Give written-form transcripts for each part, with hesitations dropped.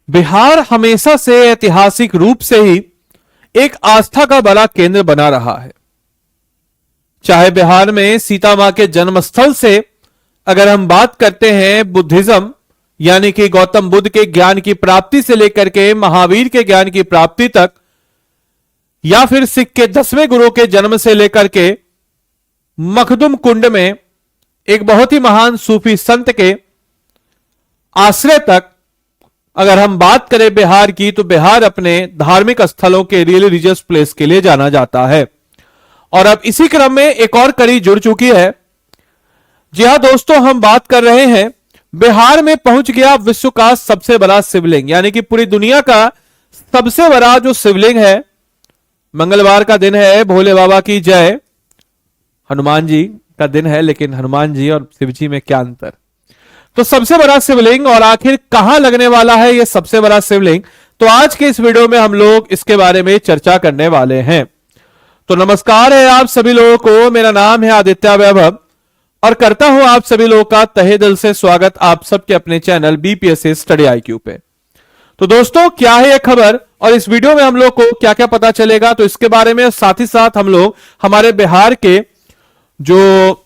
बिहार हमेशा से ऐतिहासिक रूप से ही एक आस्था का बड़ा केंद्र बना रहा है। चाहे बिहार में सीता मां के जन्मस्थल से अगर हम बात करते हैं बुद्धिज्म यानी कि गौतम बुद्ध के ज्ञान की प्राप्ति से लेकर के महावीर के ज्ञान की प्राप्ति तक, या फिर सिख के 10वें गुरु के जन्म से लेकर के मखदुम कुंड में एक बहुत ही महान सूफी संत के आश्रय तक, अगर हम बात करें बिहार की, तो बिहार अपने धार्मिक स्थलों के रिलीजियस प्लेस के लिए जाना जाता है। और अब इसी क्रम में एक और कड़ी जुड़ चुकी है। जी हां दोस्तों, हम बात कर रहे हैं बिहार में पहुंच गया विश्व का सबसे बड़ा शिवलिंग, यानी कि पूरी दुनिया का सबसे बड़ा जो शिवलिंग है। मंगलवार का दिन है, भोले बाबा की जय। हनुमान जी का दिन है, लेकिन हनुमान जी और शिव जी में क्या अंतर। तो सबसे बड़ा शिवलिंग और आखिर कहां लगने वाला है यह सबसे बड़ा शिवलिंग, तो आज के इस वीडियो में हम लोग इसके बारे में चर्चा करने वाले हैं। तो नमस्कार है आप सभी लोगों को, मेरा नाम है आदित्य वैभव और करता हूं आप सभी लोगों का तहे दिल से स्वागत आप सबके अपने चैनल बीपीएससी स्टडी आईक्यू पे। तो दोस्तों, क्या है यह खबर और इस वीडियो में हम लोग को क्या क्या पता चलेगा, तो इसके बारे में साथ ही साथ हम लोग हमारे बिहार के जो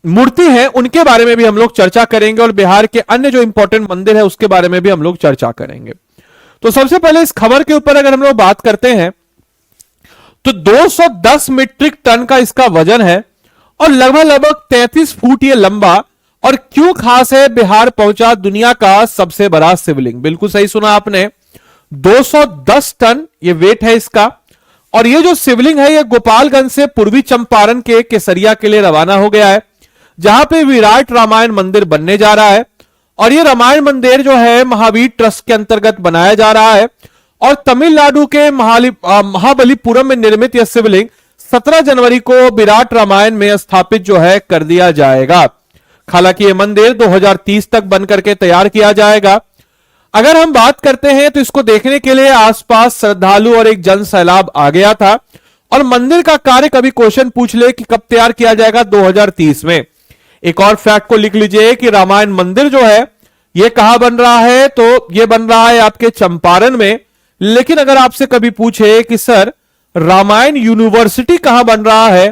मूर्ति है उनके बारे में भी हम लोग चर्चा करेंगे और बिहार के अन्य जो इंपॉर्टेंट मंदिर है उसके बारे में भी हम लोग चर्चा करेंगे। तो सबसे पहले इस खबर के ऊपर अगर हम लोग बात करते हैं तो 210 मीट्रिक टन का इसका वजन है और लगभग 33 फुट ये लंबा। और क्यों खास है, बिहार पहुंचा दुनिया का सबसे बड़ा शिवलिंग। बिल्कुल सही सुना आपने, 210 टन ये वेट है इसका। और ये जो शिवलिंग है ये गोपालगंज से पूर्वी चंपारण के केसरिया के लिए रवाना हो गया है, जहां पे विराट रामायण मंदिर बनने जा रहा है। और ये रामायण मंदिर जो है महावीर ट्रस्ट के अंतर्गत बनाया जा रहा है। और तमिलनाडु के महाबलीपुरम में निर्मित यह शिवलिंग 17 जनवरी को विराट रामायण में स्थापित जो है कर दिया जाएगा। हालांकि यह मंदिर 2030 तक बनकर के तैयार किया जाएगा। अगर हम बात करते हैं तो इसको देखने के लिए आसपास श्रद्धालु और एक जन सैलाब आ गया था। और मंदिर का कार्य, कभी क्वेश्चन पूछ ले कि कब तैयार किया जाएगा, 2030 में। एक और फैक्ट को लिख लीजिए कि रामायण मंदिर जो है यह कहां बन रहा है, तो यह बन रहा है आपके चंपारण में। लेकिन अगर आपसे कभी पूछे कि सर रामायण यूनिवर्सिटी कहां बन रहा है,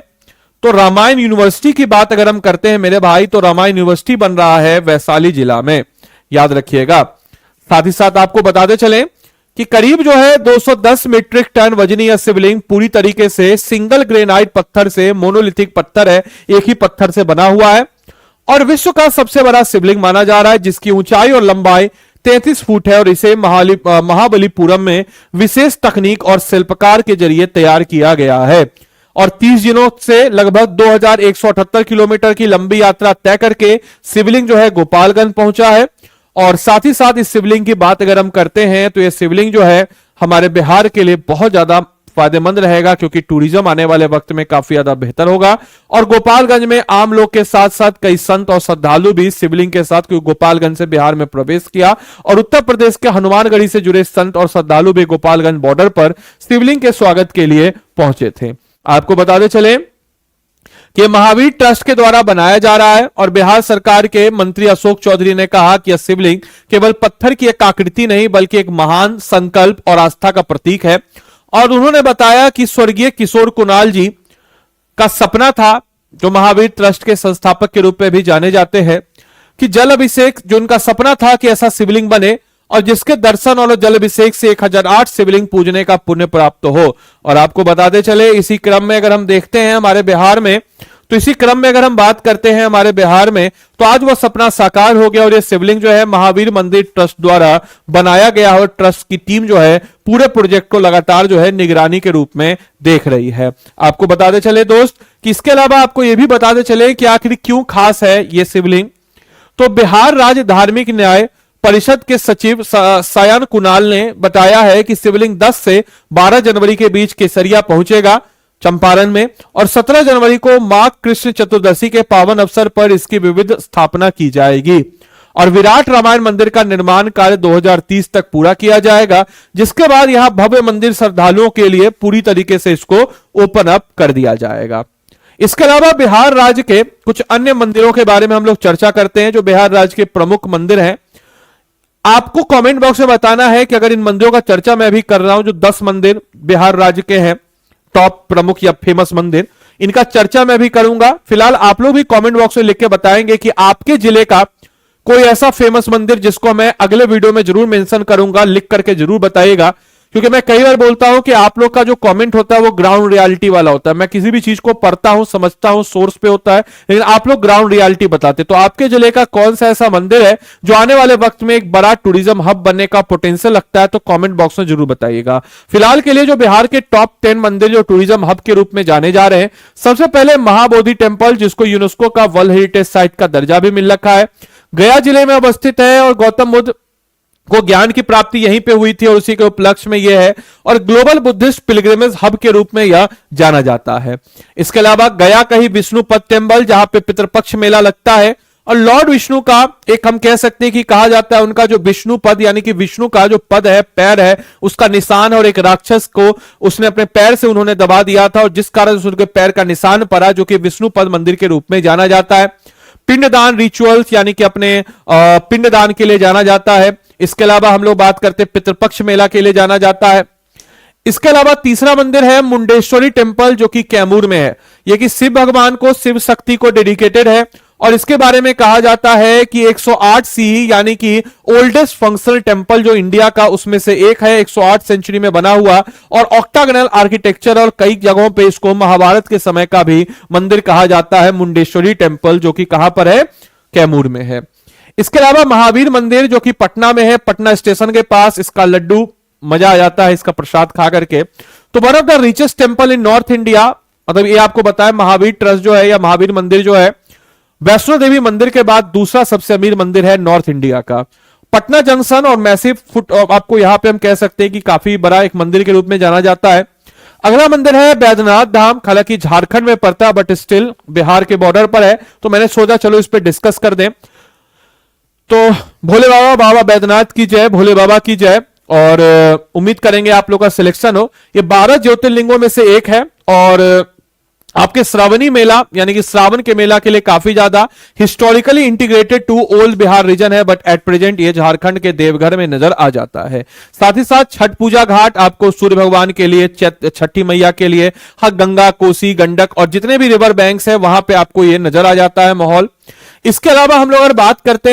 तो रामायण यूनिवर्सिटी की बात अगर हम करते हैं मेरे भाई, तो रामायण यूनिवर्सिटी बन रहा है वैशाली जिला में, याद रखिएगा। साथ ही साथ आपको बताते चलें कि करीब जो है 210 मीट्रिक टन वजनी यह शिवलिंग पूरी तरीके से सिंगल ग्रेनाइट पत्थर से, मोनोलिथिक पत्थर है, एक ही पत्थर से बना हुआ है और विश्व का सबसे बड़ा शिवलिंग माना जा रहा है, जिसकी ऊंचाई और लंबाई 33 फुट है। और इसे महाबलीपुरम में विशेष तकनीक और शिल्पकार के जरिए तैयार किया गया है। और 30 दिनों से लगभग 2178 किलोमीटर की लंबी यात्रा तय करके शिवलिंग जो है गोपालगंज पहुंचा है। और साथ ही साथ इस शिवलिंग की बात अगर हम करते हैं तो यह शिवलिंग जो है हमारे बिहार के लिए बहुत ज्यादा फायदेमंद रहेगा, क्योंकि टूरिज्म आने वाले वक्त में काफी ज्यादा बेहतर होगा। और गोपालगंज में आम लोग के साथ साथ कई संत और श्रद्धालु भी शिवलिंग के साथ, क्योंकि गोपालगंज से बिहार में प्रवेश किया और उत्तर प्रदेश के हनुमानगढ़ी से जुड़े संत और श्रद्धालु भी गोपालगंज बॉर्डर पर शिवलिंग के स्वागत के लिए पहुंचे थे। आपको बताते चले कि महावीर ट्रस्ट के द्वारा बनाया जा रहा है और बिहार सरकार के मंत्री अशोक चौधरी ने कहा कि यह शिवलिंग केवल पत्थर की एक आकृति नहीं बल्कि एक महान संकल्प और आस्था का प्रतीक है। और उन्होंने बताया कि स्वर्गीय किशोर कुणाल जी का सपना था, जो महावीर ट्रस्ट के संस्थापक के रूप में भी जाने जाते हैं, कि जल अभिषेक, जो उनका सपना था कि ऐसा शिवलिंग बने और जिसके दर्शन और जल अभिषेक से 1008 शिवलिंग पूजने का पुण्य प्राप्त हो। और आपको बताते चले इसी क्रम में अगर हम देखते हैं हमारे बिहार में, तो इसी क्रम में अगर हम बात करते हैं हमारे बिहार में, तो आज वह सपना साकार हो गया और यह शिवलिंग जो है महावीर मंदिर ट्रस्ट द्वारा बनाया गया और ट्रस्ट की टीम जो है पूरे प्रोजेक्ट को लगातार जो है निगरानी के रूप में देख रही है। आपको बताते चले दोस्त कि इसके अलावा आपको यह भी बताते चले कि आखिर क्यों खास है यह शिवलिंग। तो बिहार राज्य धार्मिक न्याय परिषद के सचिव सायन कुणाल ने बताया है कि शिवलिंग 10 से 12 जनवरी के बीच केसरिया पहुंचेगा चंपारण में और 17 जनवरी को मां कृष्ण चतुर्दशी के पावन अवसर पर इसकी विविध स्थापना की जाएगी। और विराट रामायण मंदिर का निर्माण कार्य 2030 तक पूरा किया जाएगा, जिसके बाद यहां भव्य मंदिर श्रद्धालुओं के लिए पूरी तरीके से इसको ओपन अप कर दिया जाएगा। इसके अलावा बिहार राज्य के कुछ अन्य मंदिरों के बारे में हम लोग चर्चा करते हैं, जो बिहार राज्य के प्रमुख मंदिर हैं। आपको कमेंट बॉक्स में बताना है कि अगर इन मंदिरों का चर्चा मैं भी कर रहा हूं, जो 10 मंदिर बिहार राज्य के हैं, टॉप प्रमुख या फेमस मंदिर, इनका चर्चा मैं भी करूंगा। फिलहाल आप लोग भी कमेंट बॉक्स में लिख के बताएंगे कि आपके जिले का कोई ऐसा फेमस मंदिर जिसको मैं अगले वीडियो में जरूर मेंशन करूंगा, लिख करके जरूर बताइएगा। क्योंकि मैं कई बार बोलता हूं कि आप लोग का जो कमेंट होता है वो ग्राउंड रियलिटी वाला होता है। मैं किसी भी चीज को पढ़ता हूं, समझता हूं, सोर्स पे होता है, लेकिन आप लोग ग्राउंड रियलिटी बताते। तो आपके जिले का कौन सा ऐसा मंदिर है जो आने वाले वक्त में एक बड़ा टूरिज्म हब बनने का पोटेंशियल लगता है, तो कमेंट बॉक्स में जरूर बताइएगा। फिलहाल के लिए जो बिहार के टॉप 10 मंदिर जो टूरिज्म हब के रूप में जाने जा रहे हैं, सबसे पहले महाबोधि टेम्पल, जिसको यूनेस्को का वर्ल्ड हेरिटेज साइट का दर्जा भी मिल रखा है, गया जिले में अवस्थित है और गौतम बुद्ध को ज्ञान की प्राप्ति यहीं पे हुई थी और उसी के उपलक्ष्य में यह है, और ग्लोबल बुद्धिस्ट पिलग्रिमेज हब के रूप में यह जाना जाता है। इसके अलावा गया का ही विष्णुपद टेम्पल, जहां पे पितृपक्ष मेला लगता है और लॉर्ड विष्णु का एक हम कह सकते हैं कि कहा जाता है उनका जो विष्णु पद यानी कि विष्णु का जो पद है, पैर है, उसका निशान, और एक राक्षस को उसने अपने पैर से उन्होंने दबा दिया था और जिस कारण उनके पैर का निशान पड़ा, जो कि विष्णु पद मंदिर के रूप में जाना जाता है। पिंडदान रिचुअल्स यानी कि अपने पिंडदान के लिए जाना जाता है। इसके अलावा हम लोग बात करते हैं पितृपक्ष मेला के लिए जाना जाता है। इसके अलावा तीसरा मंदिर है मुंडेश्वरी टेम्पल, जो कि कैमूर में है। यह कि शिव भगवान को, शिव शक्ति को डेडिकेटेड है और इसके बारे में कहा जाता है कि 108 सीई यानी कि ओल्डेस्ट फंक्शनल टेम्पल जो इंडिया का उसमें से एक है, 108 सेंचुरी में बना हुआ और ऑक्टागोनल आर्किटेक्चर, और कई जगहों पे इसको महाभारत के समय का भी मंदिर कहा जाता है, मुंडेश्वरी टेम्पल, जो कि कहां पर है, कैमूर में है। इसके अलावा महावीर मंदिर जो कि पटना में है, पटना स्टेशन के पास, इसका लड्डू मजा आ जाता है इसका प्रसाद खा करके। तो one of the richest temple in north India, मतलब ये आपको बताया महावीर ट्रस्ट जो है या महावीर मंदिर जो है, वैष्णो देवी मंदिर के बाद दूसरा सबसे अमीर मंदिर है नॉर्थ इंडिया का। पटना जंक्शन और मैसिव फुट, आपको यहां पे हम कह सकते हैं कि काफी बड़ा एक मंदिर के रूप में जाना जाता है। अगला मंदिर है बैद्यनाथ धाम, हालांकि झारखंड में पड़ता है बट स्टिल बिहार के बॉर्डर पर है, तो मैंने सोचा चलो इस पर डिस्कस कर दें। तो भोले बाबा, बाबा बैद्यनाथ की जय, भोले बाबा की जय, और उम्मीद करेंगे आप लोग का सिलेक्शन हो। ये 12 ज्योतिर्लिंगों में से एक है और आपके श्रावणी मेला यानी कि श्रावण के मेला के लिए काफी ज्यादा historically integrated to old Bihar region है, बट एट प्रेजेंट ये झारखंड के देवघर में नजर आ जाता है। साथ ही साथ छठ पूजा घाट आपको सूर्य भगवान के लिए, छठी मैया के लिए, हाँ, गंगा, कोसी, गंडक और जितने भी रिवर बैंक्स है वहां पे आपको ये नजर आ जाता है माहौल। इसके अलावा हम लोग अगर बात करते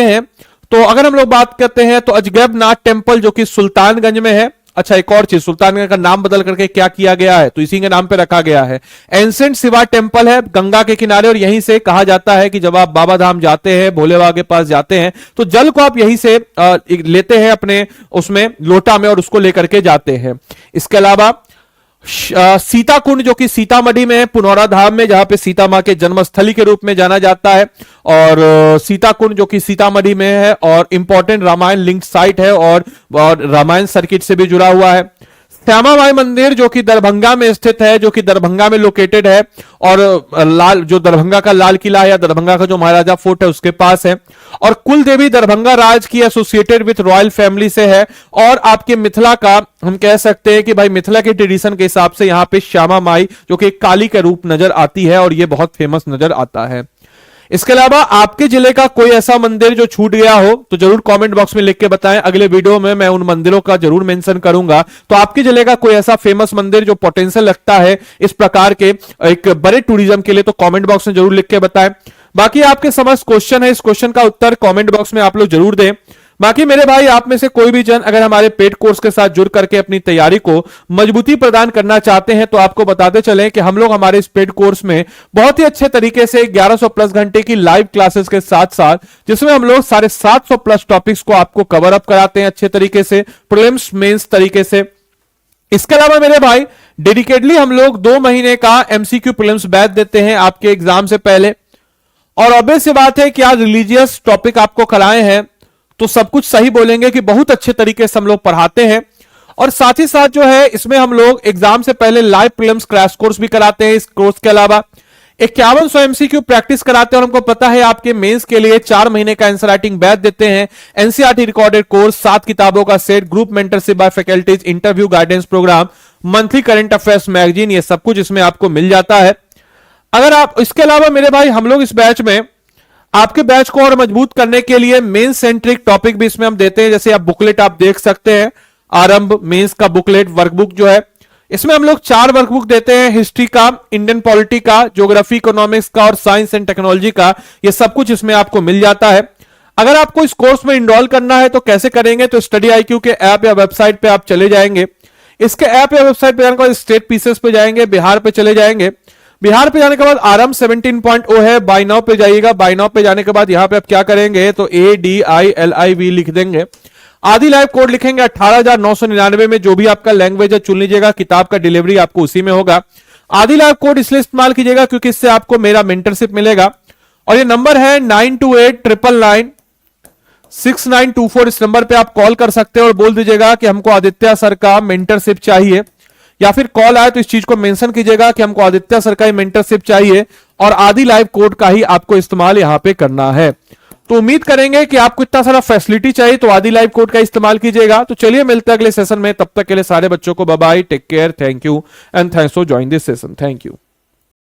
हैं तो अजगैबनाथ टेम्पल जो कि सुल्तानगंज में है। अच्छा, एक और चीज, सुल्तानगंज का नाम बदल करके क्या किया गया है, तो इसी के नाम पे रखा गया है। एंसेंट शिवा टेम्पल है गंगा के किनारे, और यहीं से कहा जाता है कि जब आप बाबा धाम जाते हैं, भोले बाबा के पास जाते हैं, तो जल को आप यहीं से लेते हैं अपने उसमें लोटा में और उसको लेकर के जाते हैं। इसके अलावा सीता कुंड जो कि सीतामढ़ी में है, पुनौरा धाम में, जहां पे सीता मां के जन्मस्थली के रूप में जाना जाता है, और सीता कुंड जो कि सीतामढ़ी में है और इंपॉर्टेंट रामायण लिंक साइट है और रामायण सर्किट से भी जुड़ा हुआ है। श्यामा माई मंदिर जो कि दरभंगा में स्थित है, जो कि दरभंगा में लोकेटेड है, और जो दरभंगा का लाल किला है या दरभंगा का जो महाराजा फोर्ट है उसके पास है, और कुल देवी दरभंगा राज की एसोसिएटेड विथ रॉयल फैमिली से है। और आपके मिथिला का हम कह सकते हैं कि भाई मिथिला के ट्रेडिशन के हिसाब से यहाँ पे श्यामा माई जो कि काली के रूप नजर आती है और ये बहुत फेमस नजर आता है। इसके अलावा आपके जिले का कोई ऐसा मंदिर जो छूट गया हो तो जरूर कमेंट बॉक्स में लिख के बताएं, अगले वीडियो में मैं उन मंदिरों का जरूर मेंशन करूंगा। तो आपके जिले का कोई ऐसा फेमस मंदिर जो पोटेंशियल लगता है इस प्रकार के एक बड़े टूरिज्म के लिए, तो कमेंट बॉक्स में जरूर लिख के बताएं। बाकी आपके समझ क्वेश्चन है, इस क्वेश्चन का उत्तर कमेंट बॉक्स में आप लोग जरूर दें। बाकी मेरे भाई, आप में से कोई भी जन अगर हमारे पेड कोर्स के साथ जुड़ करके अपनी तैयारी को मजबूती प्रदान करना चाहते हैं तो आपको बताते चलें कि हम लोग हमारे इस पेड कोर्स में बहुत ही अच्छे तरीके से 1100 प्लस घंटे की लाइव क्लासेस के साथ साथ, जिसमें हम लोग 750 प्लस टॉपिक्स को आपको कवर अप कराते हैं अच्छे तरीके से, प्रीलिम्स मेंस तरीके से। इसके अलावा मेरे भाई, डेडिकेटली हम लोग 2 महीने का एमसीक्यू प्रीलिम्स बैच देते हैं आपके एग्जाम से पहले, और ऑब्वियस सी बात है कि आज रिलीजियस टॉपिक आपको कराए हैं तो सब कुछ सही बोलेंगे कि बहुत अच्छे तरीके से हम लोग पढ़ाते हैं। और साथ ही साथ जो है इसमें हम लोग एग्जाम से पहले लाइव प्रीलिम्स क्रैश कोर्स भी कराते हैं। इस कोर्स के अलावा 5100 एमसीक्यू प्रैक्टिस कराते हैं, और हमको पता है आपके मेंस के लिए 4 महीने का आंसर राइटिंग बैच देते हैं, एनसीईआरटी रिकॉर्डेड कोर्स, 7 किताबों का set, group mentorship by faculties, interview guidance programme, monthly current affairs magazine, ये सब कुछ इसमें आपको मिल जाता है। अगर आप इसके अलावा मेरे भाई, हम लोग इस बैच में आपके बैच को और मजबूत करने के लिए मेन सेंट्रिक टॉपिक भी इसमें हम देते हैं। जैसे आप बुकलेट आप देख सकते हैं, आरंभ मेंस का बुकलेट वर्कबुक जो है, इसमें हम लोग 4 वर्कबुक देते हैं। हिस्ट्री का, इंडियन पॉलिटी का, ज्योग्राफी इकोनॉमिक्स का और साइंस एंड टेक्नोलॉजी का। ये सब कुछ इसमें आपको मिल जाता है। अगर आपको इस कोर्स में इनरोल करना है तो कैसे करेंगे, तो स्टडी IQ के ऐप या वेबसाइट पे आप चले जाएंगे। इसके ऐप या वेबसाइट पे जाने के बाद स्टेट पीसेस पे जाएंगे, बिहार पे चले जाएंगे। बिहार पे जाने के बाद आरंभ 17.0 है, बाय नाउ पे जाइएगा। बाय नाउ पे जाने के बाद यहां पे आप क्या करेंगे, तो ADILIV लिख देंगे। आदि लाइव कोड लिखेंगे 18,999 में, जो भी आपका लैंग्वेज है चुन लीजिएगा। किताब का डिलीवरी आपको उसी में होगा। आदि लाइव कोड इसलिए इस्तेमाल कीजिएगा क्योंकि इससे आपको मेरा मेंटरशिप मिलेगा। और ये नंबर है 9289996924। इस नंबर पे आप कॉल कर सकते हैं और बोल दीजिएगा कि हमको आदित्य सर का मेंटरशिप चाहिए, या फिर कॉल आए तो इस चीज को मेंशन कीजिएगा कि हमको आदित्य सर का मेंटरशिप चाहिए और आदि लाइव कोड का ही आपको इस्तेमाल यहां पे करना है। तो उम्मीद करेंगे कि आपको इतना सारा फैसिलिटी चाहिए तो आदि लाइव कोड का इस्तेमाल कीजिएगा। तो चलिए मिलते हैं अगले सेशन में, तब तक के लिए सारे बच्चों को bye bye, take care, thank you and thanks for join this session. Thank you.